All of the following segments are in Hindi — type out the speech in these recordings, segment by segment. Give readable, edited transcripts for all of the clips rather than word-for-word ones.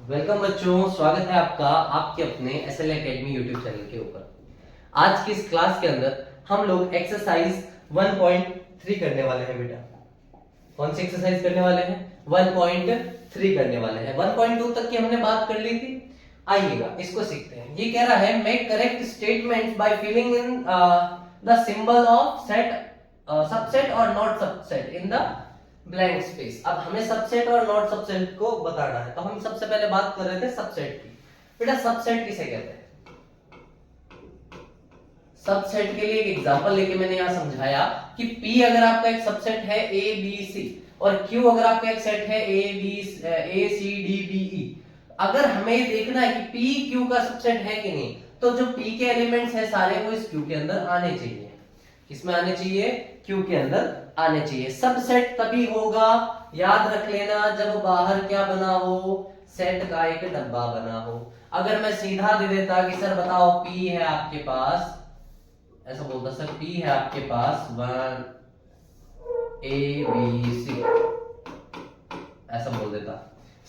वेलकम बच्चों, स्वागत है आपका आपके अपने एसएल एकेडमी यूट्यूब चैनल के ऊपर। आज की इस क्लास के अंदर हम लोग एक्सरसाइज 1.3 करने वाले हैं बेटा। कौन सी एक्सरसाइज करने वाले हैं? 1.3 करने वाले हैं। 1.2 तक की हमने बात कर ली थी। आइएगा इसको सीखते हैं। ये कह रहा है make correct statements by filling in the symbol of set subset और not subset in the blank space. अब हमें सबसेट और नॉट सबसेट को बताना है, तो हम सबसे पहले बात कर रहे थे सबसेट की। बेटा सबसेट किसे कहते हैं? सबसेट के लिए एक एग्जांपल लेके मैंने यहां समझाया कि P अगर आपका एक सबसेट है A B C और Q अगर आपका एक सेट है A C D B E। अगर हमें देखना है कि P Q का सबसेट है कि नहीं, तो जो P के एलिमेंट्स हैं सारे वो इस Q के अंदर आने चाहिए। किसमें आने चाहिए? Q के अंदर आने चाहिए। सबसेट तभी होगा, याद रख लेना, जब बाहर क्या बना हो? सेट का एक डब्बा बना हो। अगर मैं सीधा दे देता कि सर बताओ P है आपके पास, ऐसा बोलता सर P है आपके पास 1 A B C, ऐसा बोल देता।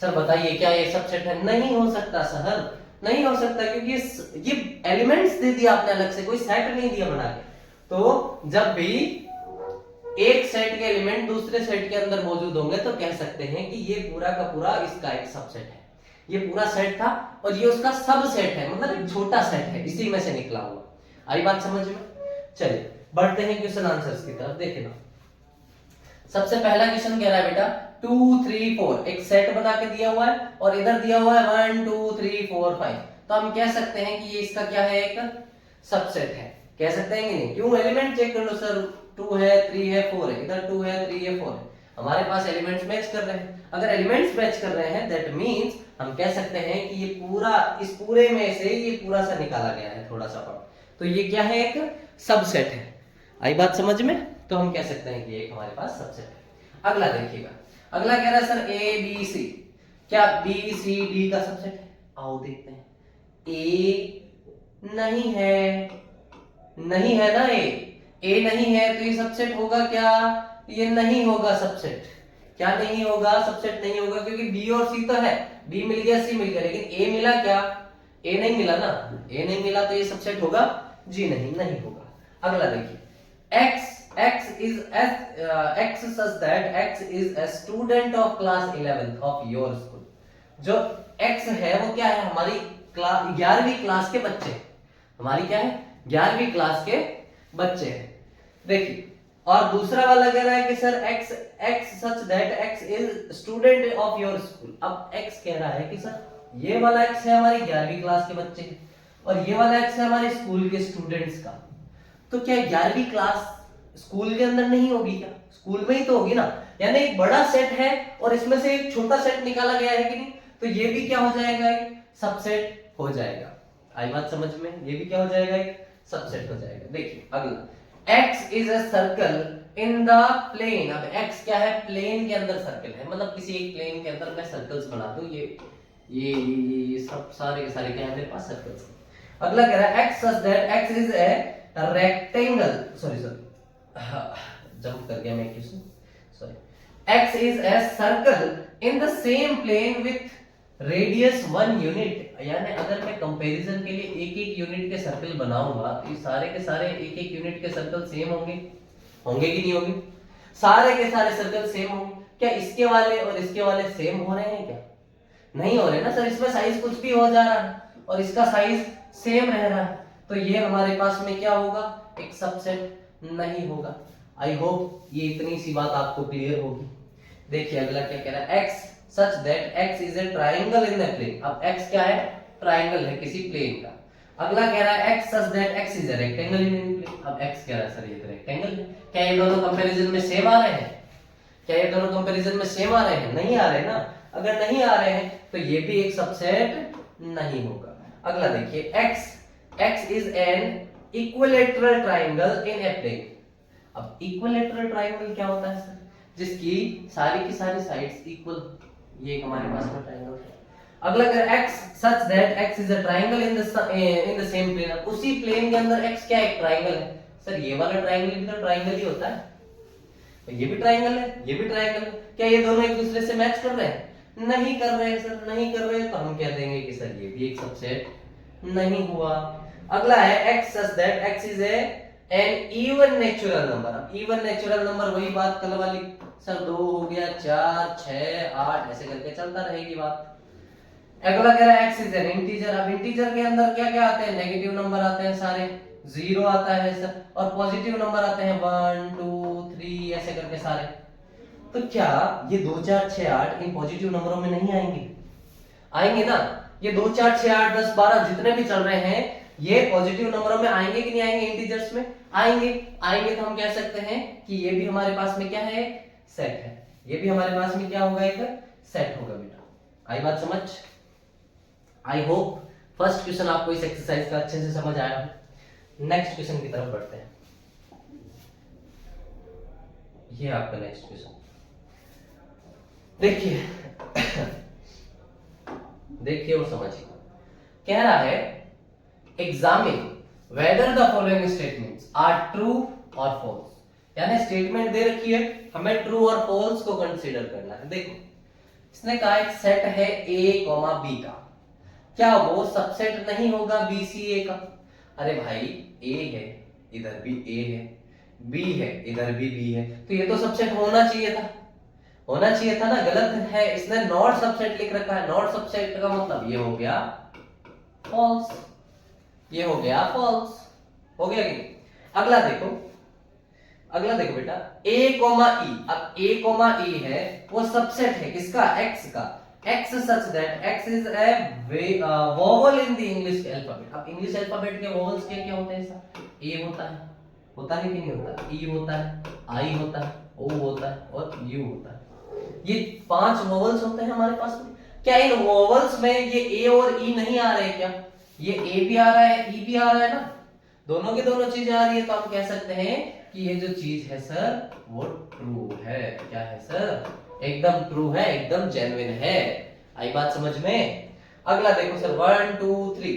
सर बताइए क्या ये सबसेट है? नहीं हो सकता सर, नहीं हो सकता, क्योंकि ये एलिमेंट्स दे दिया आपने अलग से, कोई सेट नहीं दिया बना के। तो जब भी एक सेट के एलिमेंट दूसरे सेट के अंदर मौजूद होंगे तो कह सकते हैं कि ये पूरा का पूरा इसका एक सबसेट है। ये पूरा सेट था और ये उसका सबसेट है, मतलब एक छोटा सेट है, इसी में से निकला हुआ। आई बात समझ में? चलिए बढ़ते हैं क्वेश्चन आंसर्स की तरफ। देखे ना, सबसे पहला क्वेश्चन कह रहा है बेटा 2 3 4 एक सेट बना के दिया हुआ है और इधर दिया हुआ है 1 2 3 4 5। तो हम कह सकते हैं कि ये इसका क्या है? एक सबसेट है। कह सकते हैं कि नहीं? क्यों? एलिमेंट चेक कर लो सर, 2 है 3 है 4 है, इधर 2 है 3 है 4 है, हमारे पास एलिमेंट्स मैच कर रहे हैं। अगर एलिमेंट्स मैच कर रहे हैं दैट मींस हम कह सकते हैं कि ये पूरा, इस पूरे में से ये पूरा सा निकाला गया है थोड़ा सा पार्ट, तो ये क्या है? एक सबसेट है। आई बात समझ में? तो हम कह सकते हैं कि एक हमारे पास सबसेट है। अगला देखिएगा, अगला कह रहा है सर ए बी सी, क्या बी सी डी का सबसेट है? आओ देखते हैं। ए नहीं है, नहीं है ना, ए नहीं है तो ये सबसेट होगा क्या? ये नहीं होगा सबसेट। क्या नहीं होगा? सबसेट नहीं होगा, क्योंकि बी और सी तो है, बी मिल गया सी मिल गया, लेकिन ए मिला क्या? ए नहीं मिला ना, ए नहीं मिला तो ये सबसेट होगा? जी नहीं, नहीं होगा। अगला देखिए, x x such that x is a student of class 11th of your school। जो x है वो क्या है? हमारी 11वीं क्लास के बच्चे, हमारी क्या है? 11वीं क्लास के बच्चे हैं। देखिए, और दूसरा वाला कह रहा है कि sir x such that x is student of your school। अब x कह रहा है कि सर ये वाला x है हमारी 11वीं क्लास के बच्चे और ये वाला x है हमारे स्कूल के स्टूडेंट्स का। तो क्या 11वीं क्लास स्कूल के अंदर नहीं होगी? क्या स्कूल में ही तो होगी ना। यानी एक बड़ा सेट है और इसमें से एक छोटा सेट निकाला गया है कि नहीं, तो ये भी क्या हो जाएगा? एक सबसेट हो जाएगा। आई बात समझ में? ये भी क्या हो जाएगा? एक सबसेट हो जाएगा। देखिए अगला, x is a circle in the plane. अब x क्या है? प्लेन के अंदर सर्कल है, मतलब किसी एक प्लेन के अंदर मैं सर्कल्स बना दूं, ये सब सारे के सारे क्या है मेरे पास? सर्कल्स। अगला कह रहा है x such that x is a rectangle, sorry jump कर गया मैं question, sorry. x is a circle in the same plane with radius 1 unit. यानी अगर मैं कंपैरिजन के लिए एक एक यूनिट के सर्कल बनाऊंगा तो ये सारे के सारे एक एक यूनिट के सर्कल सेम होंगे, होंगे कि नहीं होंगे? सारे के सारे सर्कल सेम होंगे। क्या इसके वाले और इसके वाले सेम हो रहे हैं? क्या नहीं हो रहे ना सर, इसमें साइज कुछ भी हो जा रहा है और इसका साइज सेम रह रहा है, तो ये हमारे पास में क्या होगा? एक सबसेट नहीं होगा। आई होप ये इतनी सी बात आपको क्लियर होगी। देखिए अगला क्या कह रहा है, x such that x is a triangle in the plane। अब x क्या है? ट्रायंगल है किसी प्लेन का। अगला कह रहा है x such that x is a rectangle in any plane। अब x कह रहा है सर ये तो रेक्टेंगल है। क्या ये दोनों कंपैरिजन में सेम आ रहे हैं? क्या ये दोनों कंपैरिजन में सेम आ रहे हैं? नहीं आ रहे ना। अगर नहीं आ रहे हैं तो ये भी एक सबसेट नहीं होगा। अगला देखिए, x is an equilateral triangle in a plane। अब इक्विलेटरल ट्रायंगल क्या होता है सर? जिसकी सारी की सारी साइड्स इक्वल, ये हमारे पास में ट्रायंगल है। अगला कर x such that x is a triangle in the same plane। उसी प्लेन के अंदर x क्या एक ट्रायंगल है? सर ये वाला ट्रायंगल भी तो ट्रायंगल ही होता है, तो ये भी ट्रायंगल है, ये भी ट्रायंगल है। क्या ये दोनों एक दूसरे से मैच कर रहे हैं? नहीं कर रहे सर, नहीं कर रहे, तो हम कह देंगे कि सर ये भी एक सबसेट नहीं हुआ। अगला है x such that x is an even natural number। अब even natural number वही बात कल वाली सर, 2 हो गया, 4, 6, 8 ऐसे करके चलता रहेगी बात। अगला कह रहा है x is an integer। अब इंटीजर के अंदर क्या क्या आते हैं, नेगेटिव नंबर आते हैं सारे, 0 आता है सर, और पॉजिटिव नंबर आते हैं 1 2 3 ऐसे करके सारे। तो क्या ये 2 4 6 8 इन पॉजिटिव नंबरों में नहीं आएंगे? आएंगे ना। ये 2 4 6 8 10 12 जितने भी चल रहे हैं ये पॉजिटिव नंबरों में आएंगे कि नहीं आएंगे? इंटीजर्स में आएंगे। आएंगे तो हम कह सकते हैं कि ये भी हमारे पास में क्या है, सेट है। ये भी हमारे पास में क्या होगा, एक सेट होगा बेटा। आई बात समझ? आई होप फर्स्ट क्वेश्चन आपको इस एक्सरसाइज का अच्छे से समझ आया। नेक्स्ट क्वेश्चन की तरफ बढ़ते हैं। ये आपका नेक्स्ट क्वेश्चन देखिए देखिए और समझिए। कह रहा है examine whether the following statements are true और फॉल्स। यानी स्टेटमेंट दे रखी है, हमें ट्रू और फॉल्स को कंसीडर करना है। देखो इसने कहा एक सेट है a, b का, क्या वो सबसेट नहीं होगा b c a का? अरे भाई a है, इधर भी a है, b है, इधर भी b है, तो ये तो सबसेट होना चाहिए था, होना चाहिए था ना। गलत है, इसने नॉट सबसेट लिख रखा है। नॉट सबसेट का मतलब ये हो गया फॉल्स, ये हो गया फॉल्स, हो गया कि? अगला देखो, अगला देखो बेटा a, e। अब a, e है वो सबसेट है किसका, x का। x such that x is a vowel in the English alphabet। अब इंग्लिश अल्फाबेट के वोवल्स क्या होते हैं सर? a होता है कि नहीं होता? e होता है, i होता है, o होता है और u होता है। ये 5 वोवल्स होते हैं हमारे पास में। क्या इन वोवल्स में ये a और e नहीं आ रहे क्या? ये a भी आ रहा है, e भी आ रहा है ना, दोनों की दोनों चीजें आ रही है, तो हम कह सकते हैं कि ये जो चीज है सर वो ट्रू है। क्या है सर? एकदम ट्रू है, एकदम जेन्युइन है। आई बात समझ में? अगला देखो सर 1 2 3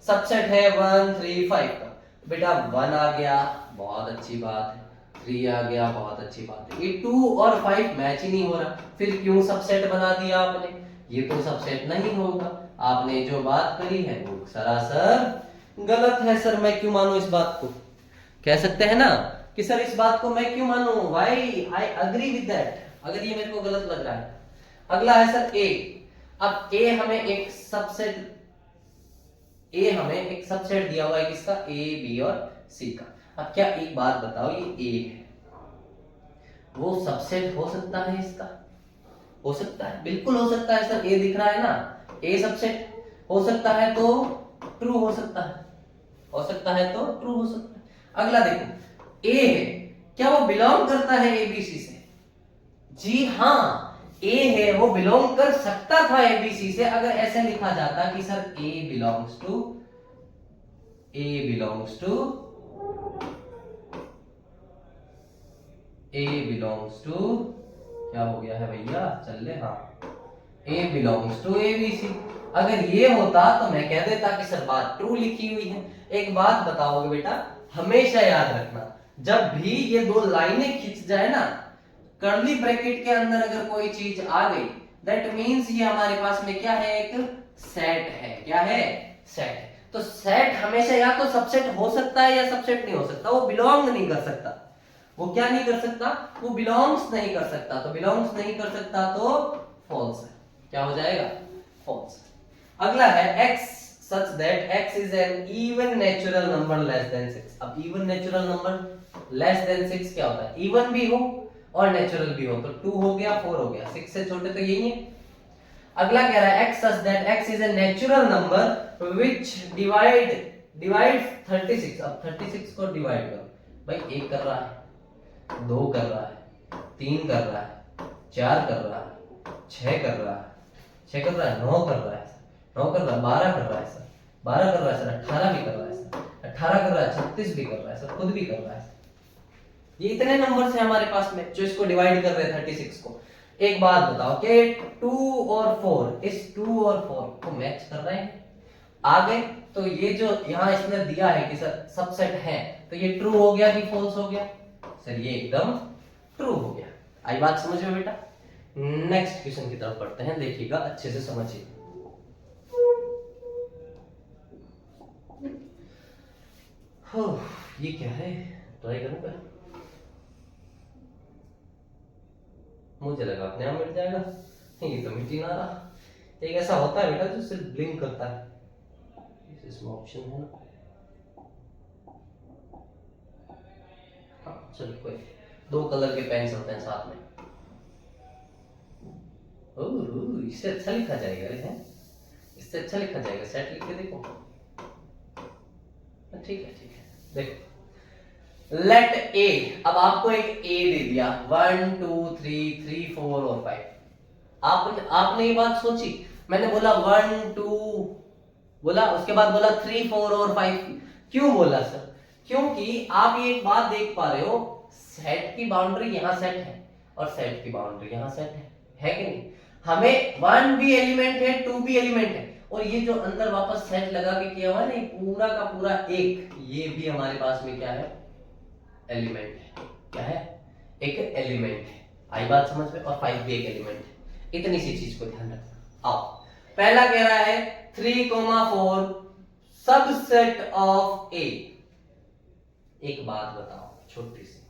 सबसेट है 1 3 5 का। बेटा 1 आ गया, बहुत अच्छी बात है, 3 आ गया, बहुत अच्छी बात है। ये 2 और 5 मैच ही नहीं हो रहा, फिर क्यों सबसेट बना दिया आपने? ये तो सबसेट नहीं होगा। आपने जो बात करी है वो सरासर गलत है सर। मैं क्यों मानूं इस बात को? कह सकते हैं ना कि सर इस बात को मैं क्यों मानूं, why I agree with that, अगर ये मेरे को गलत लग रहा है। अगला है सर ए। अब ए हमें एक सबसेट, ए हमें एक सबसेट दिया हुआ है किसका, ए बी और सी का। अब क्या एक बात बताओ, ये ए है वो सबसेट हो सकता है इसका? हो सकता है, बिल्कुल हो सकता है सर। ए दिख रहा है ना, ए सबसेट हो सकता है तो ट्रू हो सकता है, हो सकता है तो ट्रू हो सकता है। अगला देखो ए है, क्या वो बिलोंग करता है एबीसी से? जी हाँ, ए है वो बिलोंग कर सकता था एबीसी से, अगर ऐसे लिखा जाता कि सर ए बिलोंग्स टू क्या हो गया है भैया, चल ले, हाँ, ए बिलोंग्स टू एबीसी। अगर ये होता तो मैं कह देता कि सर बात ट्रू लिखी हुई है। एक बात बताओगे बेटा, हमेशा याद रखना, जब भी ये 2 लाइनें खिंच जाए ना, कर्ली ब्रैकेट के अंदर अगर कोई चीज आ गई, दैट मींस ये हमारे पास में क्या है, एक सेट है। क्या है? सेट है। तो सेट हमेशा या तो सबसेट हो सकता है या सबसेट नहीं हो सकता, वो बिलोंग नहीं कर सकता। वो क्या नहीं कर सकता? वो बिलोंग्स नहीं कर सकता। तो बिलोंग्स नहीं कर सकता तो फॉल्स है। क्या हो जाएगा? फॉल्स। अगला है x such that x is an even natural number less than 6। अब even natural number less than 6 क्या होता है? even भी हो और नेचुरल भी हो, तो 2 हो गया, 4 हो गया, 6 से छोटे तो यही है। अगला कह रहा है x such that x is a natural number which divide 36। अब 36 को डिवाइड करो भाई, 1 कर रहा है, 2 कर रहा है, 3 कर रहा है, 4 कर रहा है, 6 कर रहा है, 6 कर रहा है, 9 कर रहा है, 9 कर रहा है, 12 कर रहा है सर, 12 कर रहा है सर, 18 भी कर रहा है सर, 18 कर रहा है, 36 भी कर रहा है सर, खुद भी कर रहा है सर। ये इतने नंबर्स हैं हमारे पास में जो इसको डिवाइड कर रहे हैं 36 को। एक बात बताओ कि 2 और 4, इस 2 और 4 को मैच कर रहे हैं? आगे तो ये जो यहाँ इसने दिया है कि सर सबसेट है, तो ये ट्रू हो गया कि फॉल्स हो गया? सर ये एकदम ट्रू हो गया। आई बात समझ में बेटा? नेक्स्ट क्वेश्चन की तरफ बढ़ते हैं, देखिएगा अच्छे से समझिए। ये क्या है, ट्राई करूंगा, मुझे लगा अपने आप मिट जाएगा, ये तो मिट ही ना रहा। एक ऐसा होता है बेटा जो सिर्फ ब्लिंक करता है, इसमें ऑप्शन है ना, हाँ चलो कोई, दो कलर के पेन्स होते हैं साथ में। ओह इससे अच्छा लिखा जाएगा रे, हैं इससे अच्छा लिखा जाएगा, सेट लिख के देखो। ठीक है देखो, लेट ए, अब आपको एक ए दे दिया, 1 2 3 3 4 और 5। आपने ये बात सोची, मैंने बोला 1 2 बोला, उसके बाद बोला 3 4 और 5, क्यों बोला सर? क्योंकि आप ये एक बात देख पा रहे हो, सेट की बाउंड्री यहां सेट है और सेट की बाउंड्री यहां सेट है कि नहीं? हमें 1 भी एलिमेंट है, 2 भी एलिमेंट है, और ये जो अंदर वापस सेट लगा के किया हुआ है ना, पूरा का पूरा एक, ये भी हमारे पास में क्या है, एलिमेंट है। क्या है? एक एलिमेंट है। आई बात समझ में? और 5 भी एक एलिमेंट है। इतनी सी चीज को ध्यान रखना। आओ, पहला कह रहा है 3,4 सबसेट ऑफ ए। एक बात बताओ छोटी सी,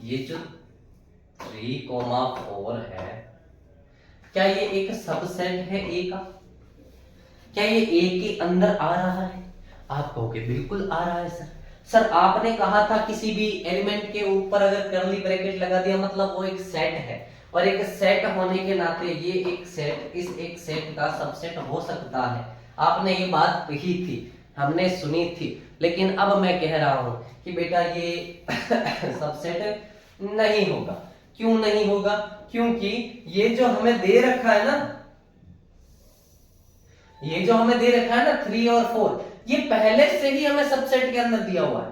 ये जो 3,4 है, क्या ये एक सबसेट है ए का? क्या ये ए के अंदर आ रहा है? आप कहोगे बिल्कुल आ रहा है सर आपने कहा था किसी भी एलिमेंट के ऊपर अगर कर्ली ब्रैकेट लगा दिया मतलब वो एक सेट है, और एक सेट होने के नाते ये एक सेट इस एक सेट का सबसेट हो सकता है। आपने ये बात कही थी, हमने सुनी थी, लेकिन अब मैं कह रहा हूं कि बेटा ये सबसेट नहीं होगा। क्यों नहीं होगा? क्योंकि ये जो हमें दे रखा है ना, ये जो हमें दे रखा है ना 3 और 4, ये पहले से ही हमें सबसेट के अंदर दिया हुआ है।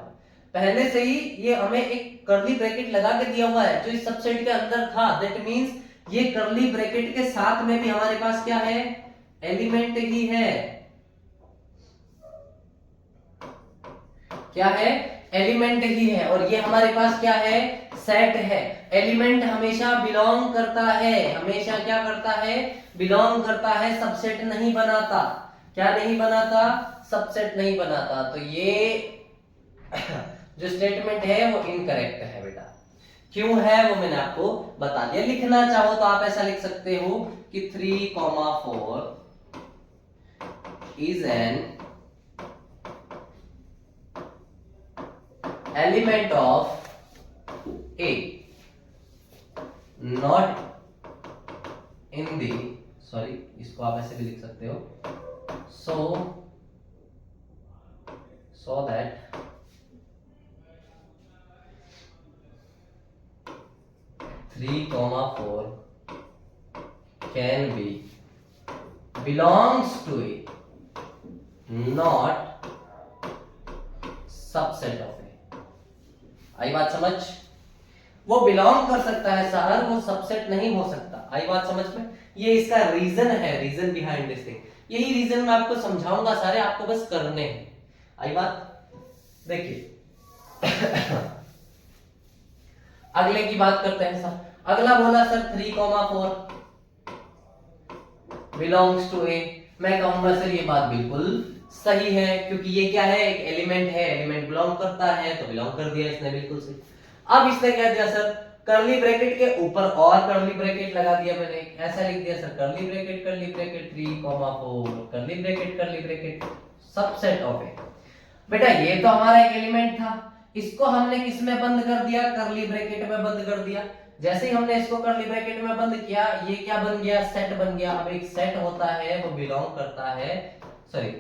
पहले से ही ये हमें एक कर्ली ब्रैकेट लगा के दिया हुआ है जो इस सबसेट के अंदर था। दैट मींस ये कर्ली ब्रैकेट के साथ में भी हमारे पास क्या है, एलिमेंट ही है। क्या है? एलिमेंट ही है। और ये हमारे पास क्या है, सेट है। एलिमेंट हमेशा बिलोंग करता है, हमेशा क्या करता है, बिलोंग करता है, सबसेट नहीं बनाता। क्या नहीं बनाता? सबसेट नहीं बनाता। तो ये जो स्टेटमेंट है वो इनकरेक्ट है बेटा। क्यों है वो मैंने आपको बता दिया। लिखना चाहो तो आप ऐसा लिख सकते हो कि 3,4 is an element of A, not in the, sorry इसको आप ऐसे भी लिख सकते हो, so that three comma four can be belongs to A, not subset of A. आई बात समझ? वो बिलोंग कर सकता है सर, वो सबसेट नहीं हो सकता। आई बात समझ में? ये इसका रीजन है, रीजन बिहाइंड दिस थिंग। यही रीजन मैं आपको समझाऊंगा सारे, आपको बस करने हैं। आई बात? देखिए अगले की बात करते हैं सर। अगला बोला सर 3,4 बिलोंग्स टू ए। मैं कहूंगा सर ये बात बिल्कुल सही है, क्योंकि ये क्या है, एक एलिमेंट है, एलिमेंट बिलोंग करता है तो बिलोंग कर दिया इसने, बिल्कुल सही। अब इसने क्या दिया सर, कर्ली ब्रैकेट के ऊपर और कर्ली ब्रैकेट लगा दिया मैंने, ऐसा लिख दिया sir curly bracket 3,4 curly bracket subset of A. बेटा ये तो हमारा एक एलिमेंट था, इसको हमने किस में बंद कर दिया, कर्ली ब्रैकेट में बंद कर दिया। जैसे ही हमने इसको कर्ली ब्रैकेट में बंद किया, ये क्या बन गया, सेट बन गया। अब एक सेट होता है वो बिलोंग करता है, सॉरी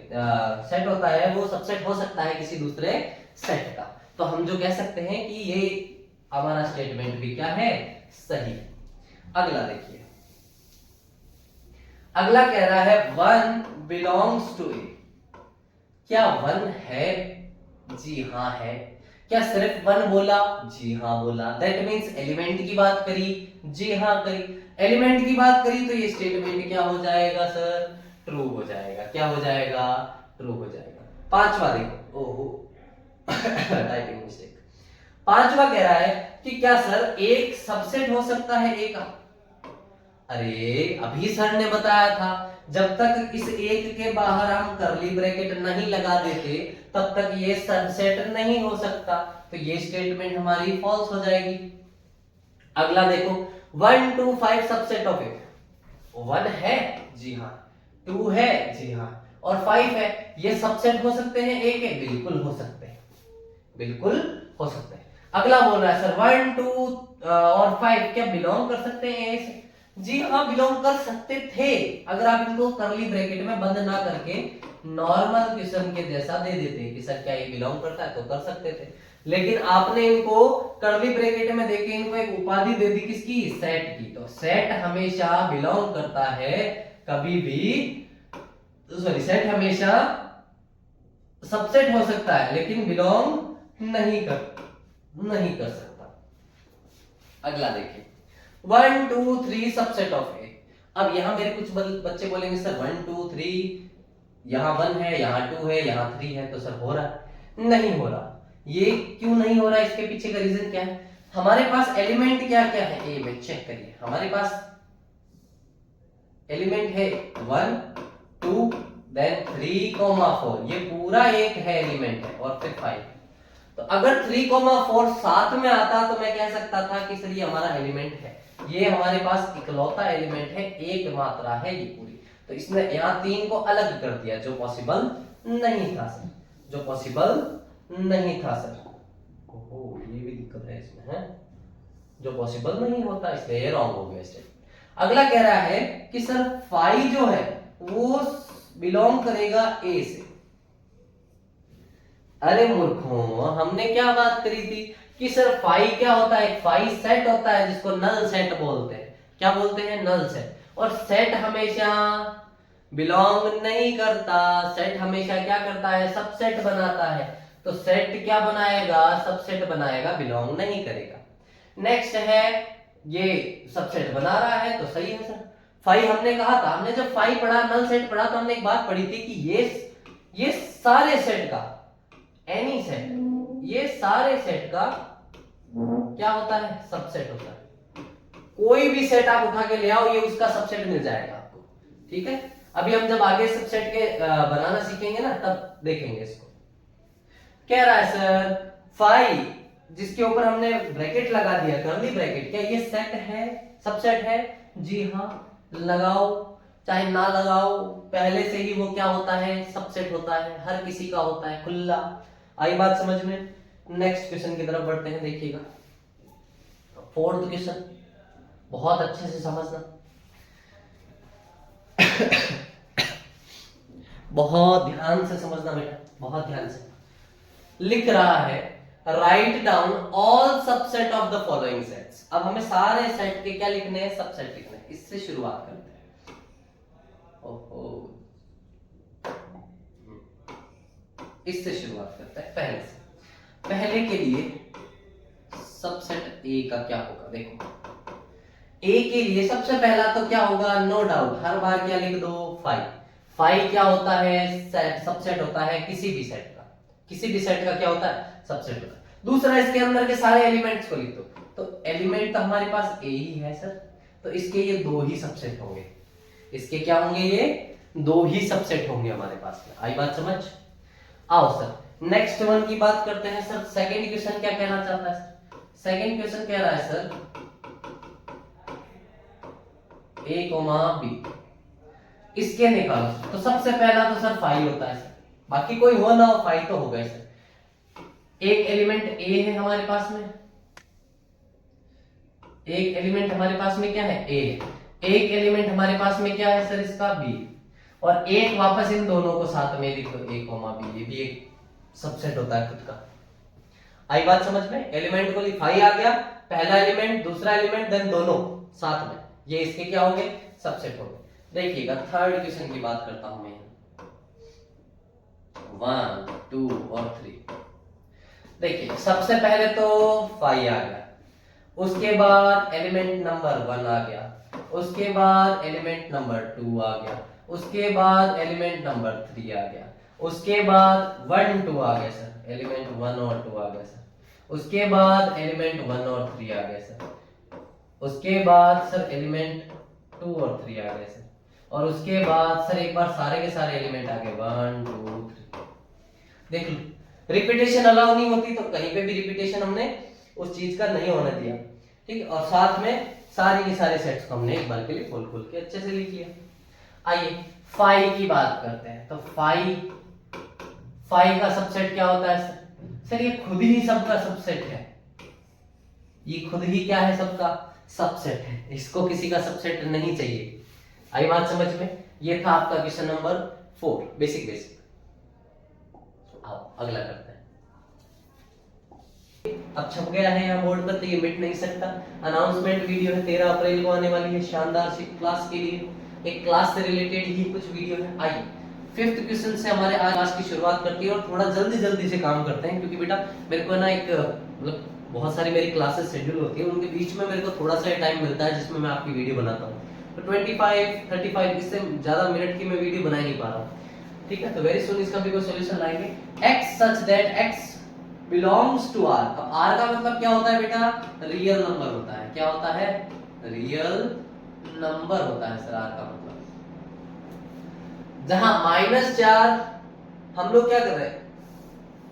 सेट होता है वो सबसेट हो सकता है किसी दूसरे सेट का। तो हम जो कह सकते हैं कि ये हमारा स्टेटमेंट भी क्या है, सही। अगला देखिए, अगला कह रहा है 1 बिलोंग्स टू ए। क्या 1 है? जी हाँ है। क्या सिर्फ 1 बोला? जी हाँ बोला। दैट मींस एलिमेंट की बात करी? जी हाँ करी। एलिमेंट की बात करी तो ये स्टेटमेंट क्या हो जाएगा सर, ट्रू हो जाएगा। क्या हो जाएगा? ट्रू हो जाएगा। पांचवा देखो, ओहो टाइपिंग मिस्टेक। पांचवा कह रहा है कि क्या सर एक सबसेट हो सकता है ए का? अरे अभी सर ने बताया था, जब तक इस एक के बाहर हम कर्ली ब्रैकेट नहीं लगा देते तब तक ये सबसेट नहीं हो सकता, तो ये स्टेटमेंट हमारी फॉल्स हो जाएगी। अगला देखो 1 2 5 सबसेट ऑफ ए। 1 है जी हाँ, 2 है जी हाँ, और 5 है। ये सबसेट हो सकते हैं ए के? बिल्कुल हो सकते हैं, बिल्कुल हो सकते हैं। अगला बोल रहा है सर 1 2 और 5 क्या बिलोंग कर सकते हैं ए से? जी हाँ, बिलोंग कर सकते थे, अगर आप इनको करली ब्रैकेट में बंद ना करके नॉर्मल क्वेश्चन के जैसा दे देते कि सर क्या ये बिलोंग करता है, तो कर सकते थे। लेकिन आपने इनको करली ब्रैकेट में देके इनको एक उपाधि दे दी, किसकी? सेट की। तो सेट हमेशा बिलोंग करता है, कभी भी सॉरी, सेट हमेशा सबसेट हो सकता है लेकिन बिलोंग नहीं कर सकता। अगला देखिए 1 2 3 सबसेट ऑफ ए। अब यहां मेरे कुछ बच्चे बोलेंगे सर 1 2 3 यहां 1 है, यहां 2 है, यहां 3 है, तो सर हो रहा है? नहीं हो रहा। ये क्यों नहीं हो रहा? इसके पीछे का रीजन क्या है? हमारे पास एलिमेंट क्या क्या है ए में? चेक करिए, हमारे पास एलिमेंट है 1 2 देन 3 4, ये पूरा एक है एलिमेंट है, और फिर 5। तो अगर 3 4 साथ में आता तो मैं कह सकता था कि सर ये हमारा एलिमेंट है। ये हमारे पास इकलौता एलिमेंट है, एक मात्रा है ये पूरी। तो इसने यहाँ 3 को अलग कर दिया, जो पॉसिबल नहीं था सर, जो पॉसिबल नहीं था सर। ओहो, ये भी दिक्कत है इसमें, है जो पॉसिबल नहीं होता, इसलिए ये रॉन्ग हो गया स्टेटमेंट। अगला कह रहा है कि सर 5 जो है वो बिलोंग करेगा ए से। अरे मूर्खों, हमने क्या बात करी थी कि सर 5 क्या होता है? 5 सेट होता है जिसको नल सेट बोलते हैं। क्या बोलते हैं? Null set. और सेट हमेशा बिलोंग नहीं करता, सेट हमेशा क्या करता है? सबसेट बनाता है। तो सेट क्या बनाएगा? सबसेट बनाएगा, बिलोंग नहीं करेगा। नेक्स्ट है, ये सबसेट बना रहा है तो सही है सर। 5 हमने कहा था, हमने जब 5 पढ़ा, नल सेट पढ़ा, तो हमने एक बात पढ़ी थी कि ये सारे सेट का, एनी सेट, ये सारे सेट का क्या होता है? सबसेट होता है। कोई भी सेट आप उठा के ले आओ, ये उसका सबसेट मिल जाएगा आपको। ठीक है, अभी हम जब आगे सबसेट के बनाना सीखेंगे ना, तब देखेंगे इसको। कह रहा है सर 5 जिसके ऊपर हमने ब्रैकेट लगा दिया, कर्ली ब्रैकेट, क्या ये सेट है? सबसेट है? जी हाँ, लगाओ चाहे ना लगाओ, पहले से ही वो क्या होता है? सबसेट होता है, हर किसी का होता है, खुला। आई बात समझ में? नेक्स्ट क्वेश्चन की तरफ बढ़ते हैं, देखिएगा 4th क्वेश्चन, बहुत अच्छे से समझना, बहुत ध्यान से समझना बेटा, बहुत ध्यान से। लिख रहा है write down all subset of the following sets. अब हमें सारे सेट के क्या लिखने हैं? सबसेट लिखने हैं। इससे शुरुआत करते हैं। ओहो, इससे शुरुआत करते हैं पहले से। पहले के लिए सबसेट ए का क्या होगा? देखो, ए के लिए सबसे पहला तो क्या होगा? नो डाउट, हर बार क्या लिख दो? 5। 5 क्या होता है? सेट, सबसेट होता है किसी भी सेट का। किसी भी सेट का क्या होता है? सबसेट होता है। दूसरा, इसके अंदर के सारे एलिमेंट्स को लिख दो। तो एलिमेंट तो हमारे पास ए ही है सर, तो इसके ये 2 ही सबसेट होंगे। इसके क्या होंगे? ये 2 ही सबसेट होंगे हमारे पास में। आई बात समझ? आओ सर नेक्स्ट वन की बात करते हैं। सर सेकंड क्वेश्चन क्या कहना चाहता है सर? सेकंड क्वेश्चन कह रहा है सर ए कोमा बी, इसके निकालो। तो सबसे पहला तो सर 5 होता है सर, बाकी कोई हो ना हो 5 तो होगा सर। एक एलिमेंट ए है हमारे पास में, एक एलिमेंट हमारे पास में क्या है? ए। एक एलिमेंट हमारे पास में क्या है सर? इसका बी। और एक वापस इन दोनों को साथ में लिखो, ए कोमा बी, ये भी एक सबसेट होता है खुद का। आई बात समझ में? एलिमेंट को लिखाई आ गया, पहला एलिमेंट, दूसरा एलिमेंट, देन दोनों साथ में, ये इसके क्या हो गए? सबसेट हो गए। देखिएगा थर्ड क्वेश्चन की बात करता हूं मैं, 1 2 और 3। देखिए सबसे पहले तो 5 आ गया, उसके बाद एलिमेंट नंबर 1 आ गया, उसके बाद एलिमेंट नंबर 2 आ गया, उसके बाद एलिमेंट नंबर 3 आ गया, उसके बाद 1 2 आ गया सर, एलिमेंट 1 और 2 आ गया सर, उसके बाद एलिमेंट 1 और 3 आ गया सर, उसके बाद सर एलिमेंट 2 और 3 आ गए सर। और उसके बाद सर एक बार सारे के सारे एलिमेंट आ गए 1 2 3। देख लो, रिपीटेशन अलाउ नहीं होती तो कहीं पे भी रिपीटेशन हमने उस चीज का नहीं होने दिया, ठीक है। और साथ में सारे के सारे सेट्स को हमने एक बार के लिए खोल खोल के अच्छे से लिख लिया। आइए फाई की बात करते हैं। तो फाई का सबसेट क्या होता है सर? ये खुद ही सबका सबसेट है, ये खुद ही क्या है, सबका सबसेट है, इसको किसी का सबसेट नहीं चाहिए। आई बात समझ में? ये था आपका क्वेश्चन नंबर 4, बेसिक। आओ अगला करते हैं। अब छप गया है यहाँ बोर्ड पर तो ये मिट नहीं सकता। अनाउंसमेंट वीडियो है, 13 अप्रैल को आने वाली है, शानदार सी क्लास के लिए, एक क्लास से रिलेटेड ही कुछ वीडियो है। आइए 5th क्वेश्चन से हमारे आज क्लास की शुरुआत करते हैं और थोड़ा जल्दी से काम करते हैं, क्योंकि बेटा मेरे को ना एक मतलब बहुत सारी मेरी क्लासेस शेड्यूल होती है, उनके बीच में मेरे को थोड़ा सा टाइम मिलता है जिसमें मैं आपकी वीडियो बनाता हूँ। तो 25-35 इससे ज्यादा मिनट की मैं वीडियो बना ही नहीं पा रहा हूँ, ठीक है। तो वेरी सुन इसका भी कोई सॉल्यूशन लाएंगे। x such that x belongs to r। अब r का मतलब क्या होता है बेटा? रियल नंबर होता है। क्या होता है? रियल नंबर होता है सर r का मतलब। जहां -4 हम लोग क्या कर रहे हैं?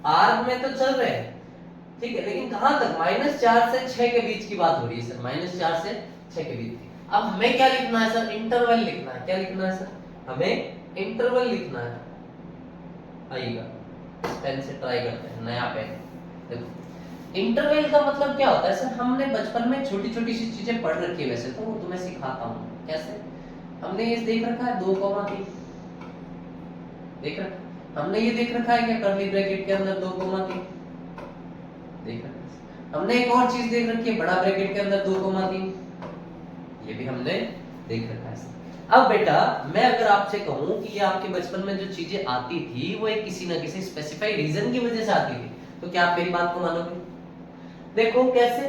r में तो चल रहे हैं, ठीक है, लेकिन कहां तक? -4 से 6 के बीच की बात हो रही है सर, -4 से 6 के बीच की। अब हमें क्या लिखना है सर? इंटरवल लिखना है। क्या लिखना है सर? हमें इंटरवल लिखना है। आइएगा पेन से ट्राई करते हैं, नया पेन। देखो इंटरवल का मतलब क्या होता है सर? हमने बचपन में छोटी छोटी सी चीजें पढ़ रखी है, वैसे तो वो तुम्हें सिखाता हूँ कैसे। हमने ये देख रखा है 2,3 देख रखा, हमने ये देख रखा है क्या कर्ली ब्रैकेट के अंदर 2,3 देख रखा है। हमने एक और चीज देख रखी है बड़ा ब्रैकेट के अंदर 2,3, ये भी हमने देख रखा है। अब बेटा मैं अगर आपसे कहूं कि ये आपके बचपन में जो चीजें आती थी वो एक किसी ना किसी स्पेसिफाइड रीजन की वजह से आती थी, तो क्या आप मेरी बात को मानोगे? देखो कैसे,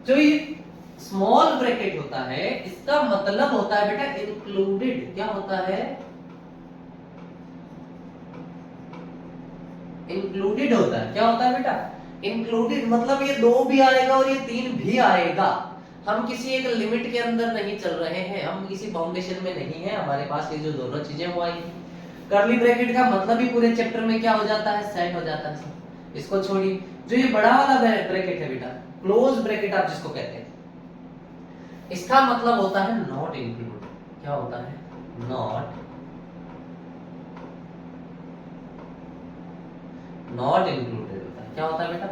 जो ये स्मॉल ब्रैकेट होता है इसका मतलब होता है बेटा इंक्लूडेड। क्या होता है? इंक्लूडेड होता है। क्या होता है बेटा? इंक्लूडेड मतलब ये 2 भी आएगा और ये 3 भी आएगा। हम किसी एक लिमिट के अंदर नहीं चल रहे हैं, हम किसी बाउंडेशन में नहीं है, हमारे पास ये जो दोनों चीजें वो आएंगी। कर्ली ब्रैकेट का मतलब ही पूरे चैप्टर में क्या हो जाता है? सेट हो जाता है। इसको छोड़िए, जो ये बड़ा वाला ब्रैकेट है बेटा, क्लोज ब्रैकेट आप जिसको कहते हैं, इसका मतलब होता है नॉट इंक्लूडेड। क्या होता है? नॉट इंक्लूडेड होता है। क्या होता है बेटा?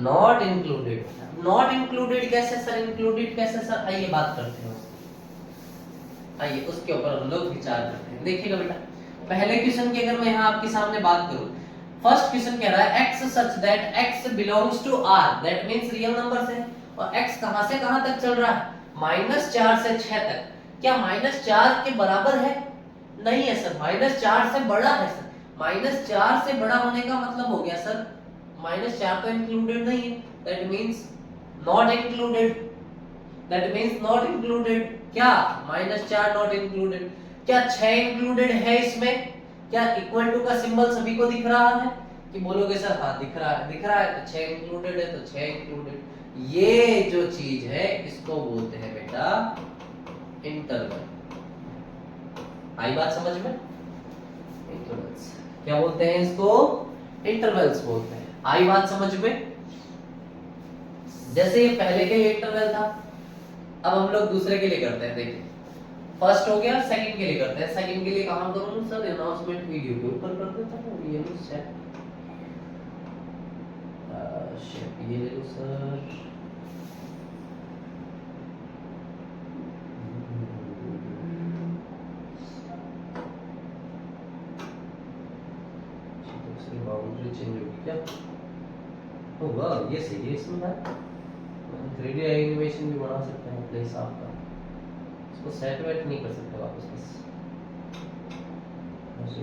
Not included. नॉट इंक्लूडेड कैसे सर? इंक्लूडेड कैसे सर? आइए बात करते हैं, आइए उसके ऊपर हम लोग विचार करते हैं। देखिएगा बेटा पहले क्वेश्चन की अगर मैं यहाँ आपके सामने बात करूं, फर्स्ट क्वेश्चन कह रहा है x such that x belongs to r, that means real number से, और x कहां से कहां तक चल रहा है? -4 से 6 तक। क्या -4 के बराबर है? नहीं है सर, -4 से बड़ा है सर। -4 से बड़ा होने का मतलब हो गया सर -4 तो इंक्लूडेड नहीं है, that means not included, that means not included। क्या -4 नॉट इंक्लूडेड? क्या 6 इंक्लूडेड है इसमें? क्या इक्वल टू का सिंबल सभी को दिख रहा है? कि बोलोगे सर हाँ दिख रहा है, दिख रहा है तो 6 इंक्लूडेड है तो 6 इंक्लूडेड। ये जो चीज है इसको बोलते हैं बेटा इंटरवल। आई बात समझ में? इंटरवल्स क्या बोलते हैं इसको? इंटरवल्स बोलते हैं। आई बात समझ में? जैसे ये पहले के लिए इंटरवल था, अब हम लोग दूसरे के लिए करते हैं। देखिए फर्स्ट हो गया, सेकंड के लिए करते हैं। सेकंड के लिए कहां करूं सर? अनाउंसमेंट वीडियो के ऊपर कर देता हूं। ये लो सेट ये ले लो सर। दूसरी बाउंड्री चेंज होगी क्या? होगा, ये सही है। इसमें है 3D एनिमेशन भी बना सकते हैं अपने हिसाब का, इसको सेट वेट नहीं कर सकते वापस बस ऐसे।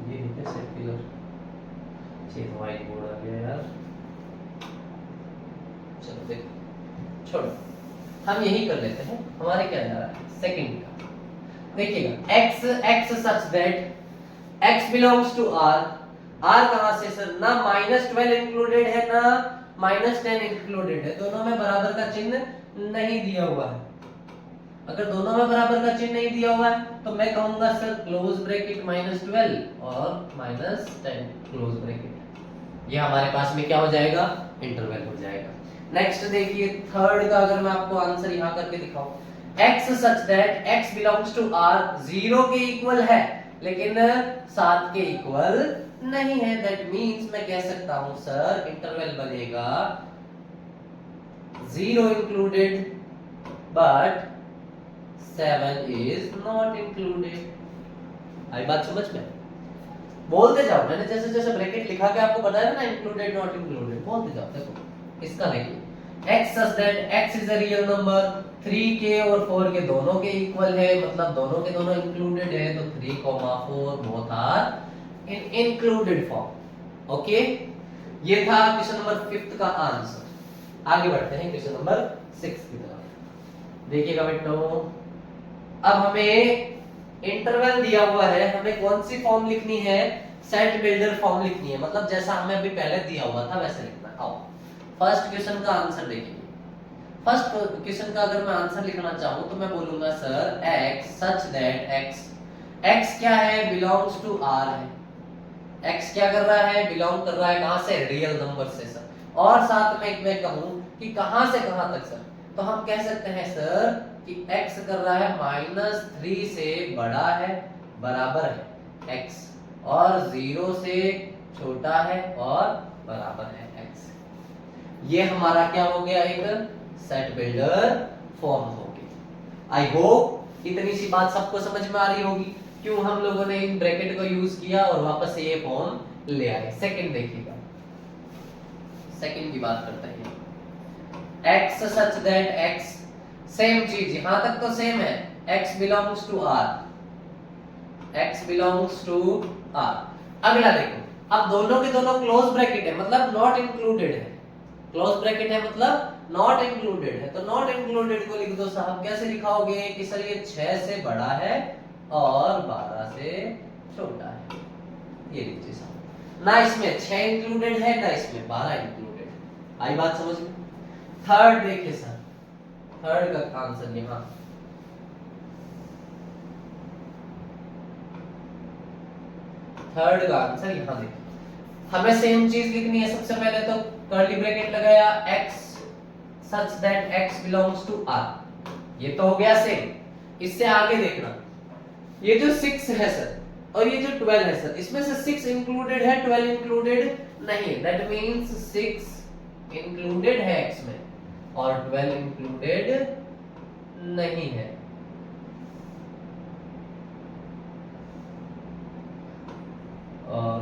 ये है क्या सर्कुलर? ये व्हाइट बोर्ड आ गया यार। चलो देखो छोड़ो, हम यही कर लेते हैं। हमारे क्या जा रहा है? सेकंड का देखिएगा, x such that x belongs to r। r कहां से सर? ना -12 इंक्लूडेड है ना -10 इंक्लूडेड है, दोनों में बराबर का चिन्ह नहीं दिया हुआ है। अगर दोनों में बराबर का चिन्ह नहीं दिया हुआ है तो मैं कहूंगा सर क्लोज ब्रैकेट -12 और -10 क्लोज ब्रैकेट, ये हमारे पास में क्या हो जाएगा, इंटरवल हो जाएगा। नेक्स्ट देखिए थर्ड का, अगर मैं आपको आंसर यहां करके दिखाऊं, x such that x belongs to r 0 के इक्वल है लेकिन 7 के इक्वल नहीं है, दैट मींस मैं कह सकता हूं सर इंटरवल बनेगा 0 included but 7 is not included. आई बात समझ में? बोलते जाओ, मैंने जैसे जैसे ब्रैकेट लिखा के आपको बताया ना, इंक्लूडेड नॉट इंक्लूडेड, बोलते जाओ। देखो इसका देखिए x such that x is a real number, 3k और 4 के दोनों के इक्वल है, मतलब दोनों के दोनों इंक्लूडेड है, तो 3, 4 both are in included form. Okay, ये था क्वेश्चन नंबर 5 का आंसर। आगे बढ़ते हैं क्वेश्चन नंबर 6 की तरफ। देखिएगा बेटो, अब हमें इंटरवल दिया हुआ है, हमें कौन सी फॉर्म लिखनी है, सेट बिल्डर फॉर्म लिखनी है, मतलब जैसा हमें अभी पहले दिया हुआ था वैसे लिखना है। आओ फर्स्ट क्वेश्चन का आंसर देखिए। फर्स्ट क्वेश्चन का अगर मैं आंसर लिखना चाहूं तो मैं बोलूंगा sir x such that x क्या है, बिलोंग्स टू r है। x क्या कर रहा है, बिलोंग कर रहा है कहां से, रियल नंबर से सर। और साथ में मैं कहूं कि कहां से कहां तक सर, तो हम कह सकते हैं सर कि x कर रहा है -3 से बड़ा है, बराबर है x, और 0 से छोटा है और बराबर है x। ये हमारा क्या हो गया, एक सेट बिल्डर फॉर्म हो गया। आई होप इतनी सी बात सबको समझ में आ रही होगी क्यों हम लोगों ने इन ब्रैकेट को यूज किया और वापस से ये फॉर्म ले आए। सेकंड देखिएगा, सेकंड की बात करते हैं। x such that x, same चीज, यहां तक तो सेम है, x belongs to r, x belongs to r। अगला देखो, अब दोनों के दोनों क्लोज ब्रैकेट है, मतलब नॉट इंक्लूडेड है, क्लोज ब्रैकेट है मतलब नॉट इंक्लूडेड है, तो नॉट इंक्लूडेड को लिख दो साहब। कैसे लिखाओगे कि सर ये 6 से बड़ा है और 12 से छोटा है, ये लीजिए साहब। ना इसमें 6 इंक्लूडेड है ना इसमें 12 इंक्लूडेड है। आई बात समझ में? थर्ड देखिए सर, थर्ड का आंसर यहां, थर्ड का आंसर यहां देखिए। हमें सेम चीज लिखनी है, सबसे पहले तो कर्ली ब्रैकेट लगाया, x such that x belongs to r, ये तो हो गया सेम। इससे आगे देखना, ये जो 6 है सर और ये जो 12 है सर, इसमें से 6 इंक्लूडेड है, 12 इंक्लूडेड नहीं, दैट मींस 6 इंक्लूडेड है x में और 12 इंक्लूडेड नहीं है। और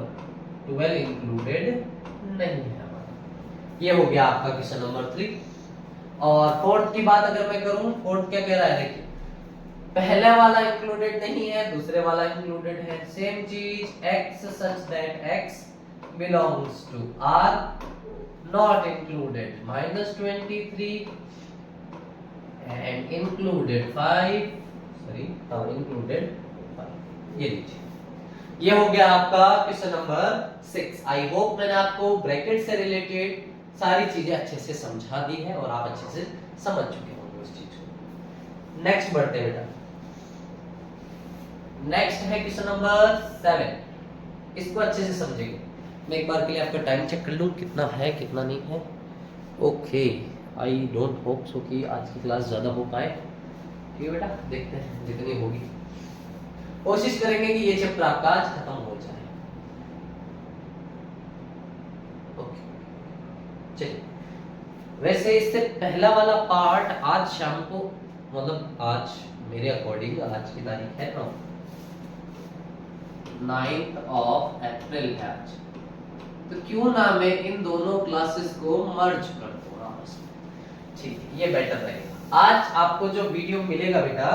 12 इंक्लूडेड नहीं है हमारा। ये हो गया आपका क्वेश्चन नंबर 3। और फोर्थ की बात अगर मैं करूं, फोर्थ क्या कह रहा है देखिए, पहला वाला इंक्लूडेड नहीं है, दूसरे वाला इंक्लूडेड है, सेम चीज, x such that x belongs to r, not included -23 and included 5, sorry included 5। ये लीजिए, ये हो गया आपका क्वेश्चन नंबर 6। आई होप मैंने आपको ब्रैकेट से रिलेटेड सारी चीजें अच्छे से समझा दी है और आप अच्छे से समझ चुके होंगे उस चीज को। नेक्स्ट बढ़ते हैं बेटा, नेक्स्ट है क्वेश्चन नंबर 7। इसको अच्छे से समझेंगे। मैं एक बार के लिए आपका टाइम चेक कर लूं कितना है कितना नहीं है। Okay, I don't hope so कि आज की क्लास ज्यादा हो पाए। ठीक है बेटा, देखते हैं जितनी होगी, कोशिश करेंगे कि ये चैप्टर आपका आज खत्म हो जाए। ओके चलिए, वैसे इससे पहला वाला पार्ट आज शाम को, मतलब आज मेरे अकॉर्डिंग आज की तारीख है 9th of अप्रैल है आज, तो क्यों ना मैं इन दोनों क्लासेस को मर्ज कर दूं आपस में। ठीक है, ये बेटर रहेगा। आज आपको जो वीडियो मिलेगा बेटा,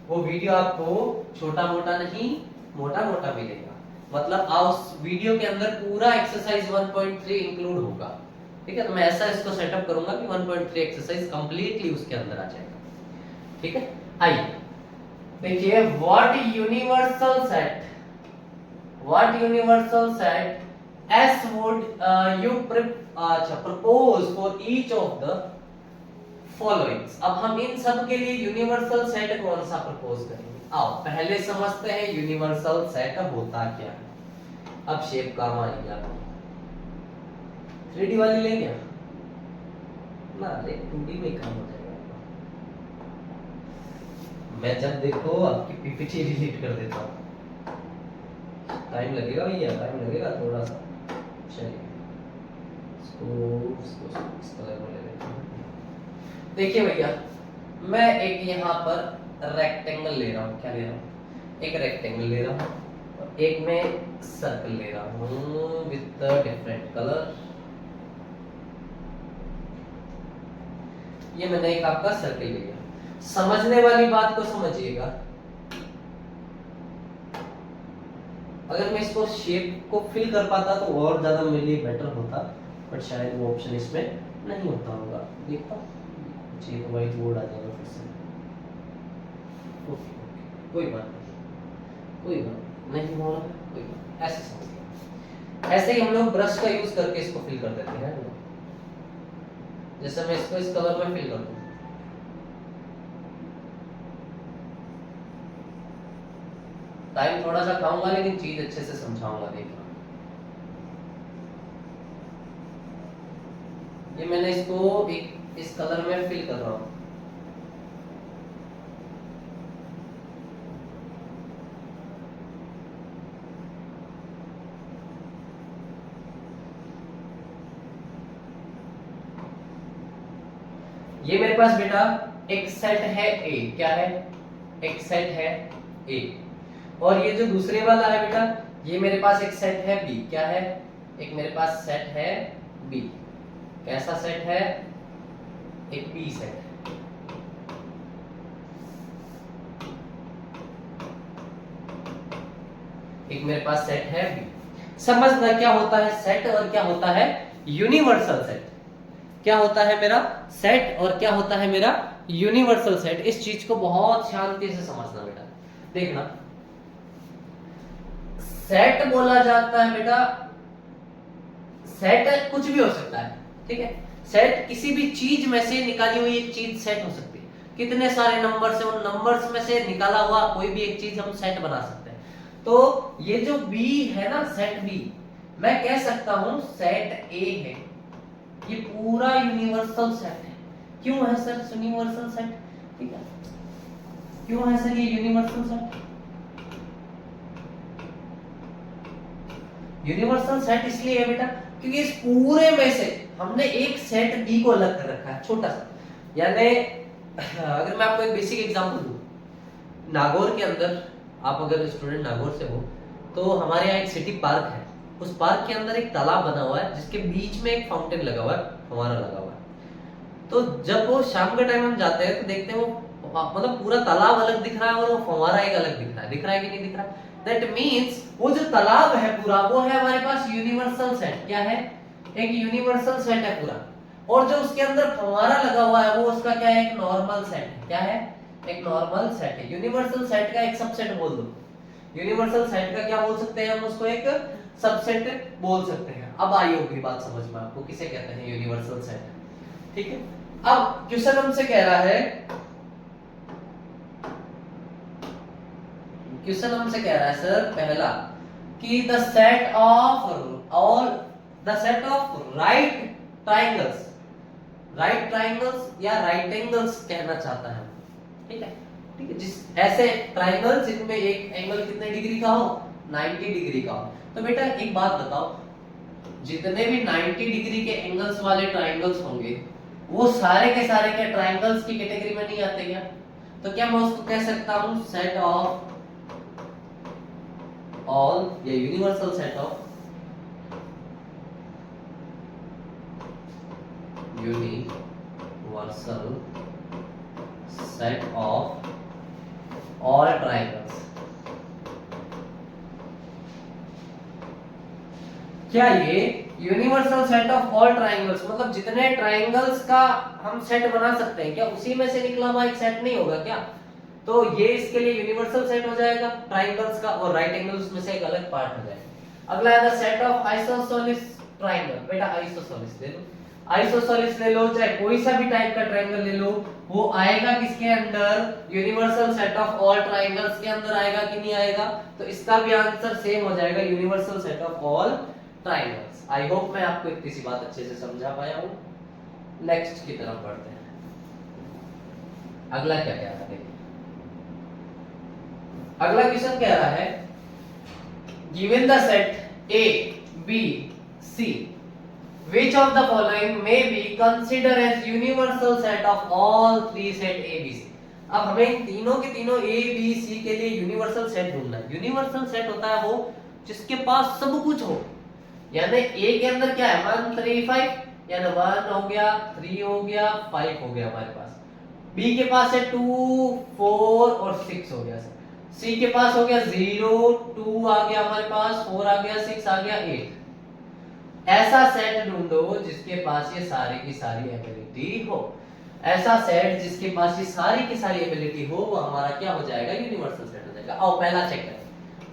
वो वीडियो आपको छोटा मोटा नहीं मोटा मोटा मिलेगा, मतलब उस वीडियो के अंदर पूरा एक्सरसाइज 1.3 इंक्लूड होगा। ठीक है, तो मैं ऐसा इसको सेटअप करूंगा कि 1.3 एक्सरसाइज कंप्लीटली उसके अंदर आ जाएगा। ठीक है, आइए देखिए, what universal set S would अच्छा propose for each of the followings। अब हम इन सब के लिए यूनिवर्सल सेट कौन सा प्रपोज करेंगे? आओ पहले समझते हैं यूनिवर्सल सेट होता क्या है। अब शेप काम आएगी आपको। 3D वाली ले क्या ना, अरे 2D में काम हो जाएगा। मैं जब देखो आपकी पीपीटी डिलीट कर देता हूँ। टाइम लगेगा भैया, टाइम लगेगा थोड़ा सा। चलिए इसको इस कलर में ले लेते हैं। देखिए भैया, मैं एक यहाँ पर रेक्टेंगल ले रहा हूँ। क्या ले रहा हूँ? एक रेक्टेंगल ले रहा हूँ, एक में सर्कल ले रहा हूँ विद डिफरेंट कलर। ये मैंने एक आपका सर्कल लिया। समझने वाली बात को समझिएगा, अगर मैं इसको शेप को फिल कर पाता तो और ज्यादा मेरे लिए बेटर होता, बट शायद वो ऑप्शन इसमें नहीं होता होगा। देखता जी, तो व्हाइट बोर्ड आ जाएगा फिर से। ओके कोई बात नहीं, कोई बात नहीं हो रहा, कोई बात ऐसे समझिए। ऐसे ही हम लोग ब्रश का यूज करके इसको फिल कर देते हैं। जैसे मैं इसको इस कलर में फिल कर दूं, टाइम थोड़ा सा खाऊंगा लेकिन चीज अच्छे से समझाऊंगा। देखना, ये मैंने इसको एक इस कलर में फिल कर रहा हूं। ये मेरे पास बेटा एक सेट है ए। क्या है? एक सेट है ए। और ये जो दूसरे वाला है बेटा, ये मेरे पास एक सेट है बी। क्या है? एक मेरे पास सेट है बी। कैसा सेट है? एक बी सेट। एक मेरे पास सेट है बी। समझना क्या होता है सेट और क्या होता है यूनिवर्सल सेट। क्या होता है मेरा सेट और क्या होता है मेरा यूनिवर्सल सेट। इस चीज को बहुत शांति से समझना बेटा। देखना, सेट बोला जाता है बेटा, सेट कुछ भी हो सकता है, ठीक है। सेट किसी भी चीज में से निकाली हुई एक चीज सेट हो सकती है। कितने सारे नंबर से, उन नंबर्स में से निकाला हुआ कोई भी एक चीज हम सेट बना सकते हैं। तो ये जो बी है ना, सेट बी, मैं कह सकता हूं सेट ए है। ये पूरा यूनिवर्सल सेट है। क्यों है सर यूनिवर्सल सेट? ठीक है, क्यों है सर ये यूनिवर्सल सेट? यूनिवर्सल सेट इसलिए है बेटा क्योंकि इस पूरे में से हमने एक सेट बी को अलग कर रखा है, छोटा सा। यानी अगर मैं आपको एक बेसिक एग्जांपल दूं, नागौर के अंदर, आप अगर स्टूडेंट नागौर से हो तो हमारे यहाँ एक सिटी पार्क है। उस पार्क के अंदर एक तालाब बना हुआ है जिसके बीच में एक फाउंटेन लगा हुआ है, फव्वारा लगा हुआ है। तो जब वो शाम के टाइम हम जाते हैं तो देखते हैं वो मतलब पूरा तालाब अलग दिख रहा है और वो फव्वारा एक अलग दिख रहा है। दिख रहा है कि नहीं दिख रहा? दैट मींस वो जो तालाब है पूरा, वो है हमारे पास यूनिवर्सल सेट। क्या है? एक यूनिवर्सल सेट है पूरा। और जो उसके अंदर फव्वारा लगा हुआ है वो उसका क्या है? एक नॉर्मल सेट है। क्या है? एक नॉर्मल सेट है। यूनिवर्सल सेट का एक सबसेट बोल दो। यूनिवर्सल सेट का क्या बोल सकते हैं हम? उसको एक सबसेट बोल सकते हैं। अब आई होगी बात समझ में आपको किसे कहते हैं यूनिवर्सल सेट। ठीक है, अब क्वेश्चन हमसे कह रहा है, क्वेश्चन हमसे कह रहा है सर पहला कि the set of all the set of right triangles, right triangles या राइट एंगल्स कहना चाहता है। ठीक है, ठीक है, जिस ऐसे ट्राइंगल जिनमें एक एंगल कितने डिग्री का हो? 90 डिग्री का हो। तो बेटा एक बात बताओ, जितने भी 90 डिग्री के एंगल्स वाले ट्राइंगल्स होंगे वो सारे के सारे क्या ट्राइंगल्स की कैटेगरी में नहीं आते क्या? तो क्या मैं उसको कह सकता हूं सेट ऑफ ऑल या universal set of universal set of all triangles. क्या ये universal set of all triangles मतलब जितने ट्राइंगल्स का हम सेट बना सकते हैं, क्या उसी में से निकला हुआ एक सेट नहीं होगा क्या? तो ये इसके लिए यूनिवर्सल सेट हो जाएगा ट्राइंगल्स का, और राइट एंगल्स में से एक अलग पार्ट हो जाएगा। अगला है the set of isosceles triangle. बेटा आइसोसेलेस ले लो, आइसोसेलेस ले लो, चाहे कोई सा भी टाइप का ट्रायंगल ले लो, वो आएगा किसके अंदर, universal set of all triangles के अंदर आएगा कि नहीं आएगा? तो इसका भी आंसर सेम हो जाएगा, universal set of all triangles. I hope मैं आपको इतनी सी बात अच्छे से समझा पाया हूं। नेक्स्ट की तरफ बढ़ते हैं। अगला क्या कह रहा है, अगला क्वेश्चन कह रहा है given the set A B C which of the following may be considered as universal set of all three set A B C। अब हमें तीनों के तीनों A B C के लिए यूनिवर्सल सेट ढूंढना है। यूनिवर्सल सेट होता है वो जिसके पास सब कुछ हो, यानी A के अंदर क्या है 1 3 5, यानी 1 हो गया, 3 हो गया, 5 हो गया हमारे पास। B के पास है 2 4 और 6 हो गया। C के पास हो गया 0 2 आ गया हमारे पास, 4 आ गया, 6 आ गया, 8। ऐसा सेट ढूंढो जिसके पास ये सारी की सारी एबिलिटी हो। ऐसा सेट जिसके पास ये सारी की सारी एबिलिटी हो, वो हमारा क्या हो जाएगा, यूनिवर्सल सेट हो जाएगा। आओ पहला चेक करें।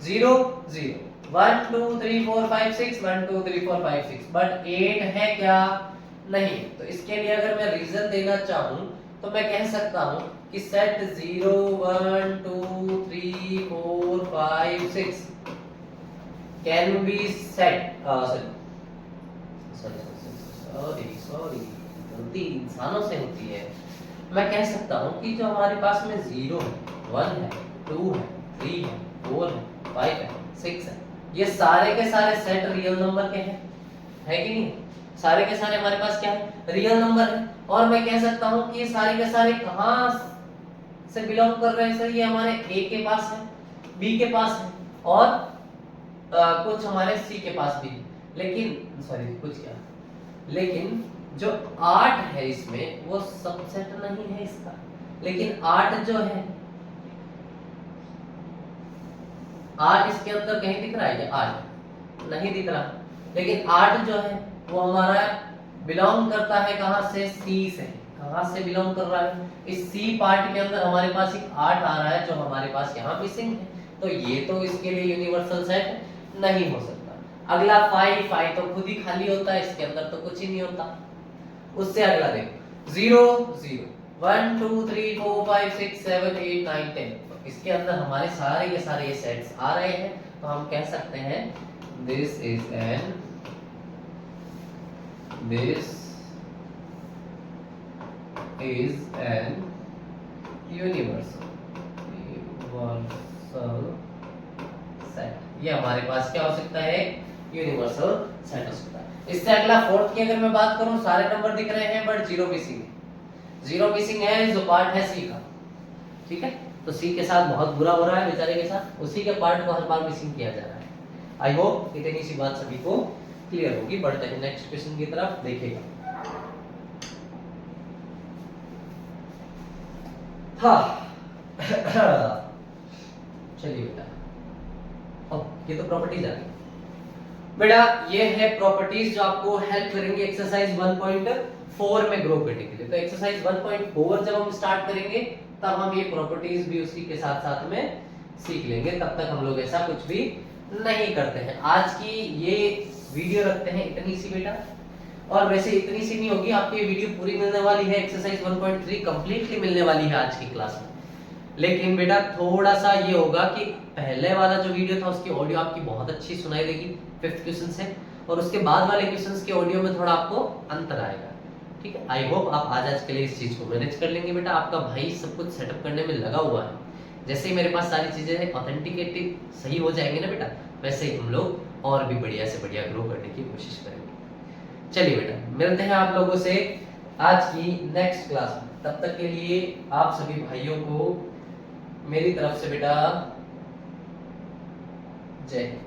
0 0 1 2 3 4 5 6 1 2 3 4 5 6, बट 8 है क्या, नहीं। तो इसके लिए अगर मैं रीजन देना चाहूं तो मैं कह सकता हूं कि set 0 1 2 3 4 5 6 can be set, sorry गलती इंसानों से होती है। मैं कह सकता हूं कि जो हमारे पास में 0 है, 1 है, 2 है, 3 है, 4 है, 5 है, 6 है, ये सारे के सारे सेट रियल नंबर के हैं, है कि नहीं? सारे के सारे हमारे पास क्या है, रियल नंबर है। और मैं कह सकता हूं कि ये सारे के सारे कहां से बिलोंग कर रहे हैं सर, ये हमारे ए के पास है, बी के पास है और कुछ हमारे सी के पास भी है। लेकिन सॉरी कुछ क्या, लेकिन जो 8 है इसमें वो सबसेट नहीं है इसका। लेकिन 8 जो है, 8 इसके अंदर कहीं दिख रहा है क्या, 8 नहीं दिख रहा। लेकिन 8 जो है वो हमारा बिलोंग करता है कहां से, सी से। कहां से बिलोंग कर रहा है, इस सी पार्ट के अंदर हमारे पास एक 8 आ रहा है जो हमारे पास यहाँ मिसिंग है। तो ये तो इसके लिए यूनिवर्सल सेट नहीं हो सकता। अगला 5 5 तो खुद ही खाली होता है, इसके अंदर तो कुछ ही नहीं होता। उससे अगला देखो 0 0 1 2 3 4 5 6 7 8 9 10, इसके अंदर हमारे सारे के सारे ये सेट्स आ रहे हैं। तो हम कह सकते हैं this is an universal set. ये हमारे पास क्या हो सकता है, यूनिवर्सल सेट हो सकता है। इससे अगला फोर्थ की अगर मैं बात करूं, सारे नंबर दिख रहे हैं बट 0 मिसिंग है। 0 मिसिंग है जो पार्ट है सी का, ठीक है। तो सी के साथ बहुत बुरा हो रहा है बेचारे के साथ, उसी के पार्ट को हर बार मिसिंग किया जा रहा है। आई होप इतनी सी बात सभी को क्लियर होगी। बढ़ते हैं नेक्स्ट क्वेश्चन की तरफ, देखिएगा। हाँ चलिए बेटा, ये तो प्रॉपर्टीज आ गई बेटा। ये है प्रॉपर्टीज जो आपको हेल्प करेंगे एक्सरसाइज 1.4 में ग्रो करने के लिए। तो एक्सरसाइज 1.4 जब हम स्टार्ट करेंगे तब हम ये प्रॉपर्टीज भी उसी के साथ साथ में सीख लेंगे। तब तक हम लोग ऐसा कुछ भी नहीं करते हैं। आज की ये वीडियो रखते हैं इतनी सी बेटा, और वैसे इतनी सी नहीं होगी, आपको ये वीडियो पूरी मिलने वाली है। एक्सरसाइज 1.3 कंप्लीटली मिलने वाली है आज की क्लास में। लेकिन बेटा थोड़ा सा ये होगा कि पहले वाला जो वीडियो था उसकी ऑडियो आपकी बहुत अच्छी सुनाई देगी 5th क्वेश्चन से, और उसके बाद वाले क्वेश्चंस के ऑडियो में थोड़ा आपको अंतर आएगा, ठीक है। आई होप आप आज के लिए इस चीज को मैनेज कर लेंगे बेटा। आपका भाई सब कुछ सेटअप करने में लगा हुआ है। जैसे ही मेरे पास सारी चीजें ऑथेंटिकेटिव सही हो जाएंगे ना बेटा, वैसे ही हम लोग और भी बढ़िया से बढ़िया ग्रो करने की कोशिश करेंगे। चलिए बेटा, मिलते हैं आप लोगों से आज की नेक्स्ट क्लास में। तब तक के लिए आप सभी भाइयों को मेरी तरफ से बेटा जय हिंद।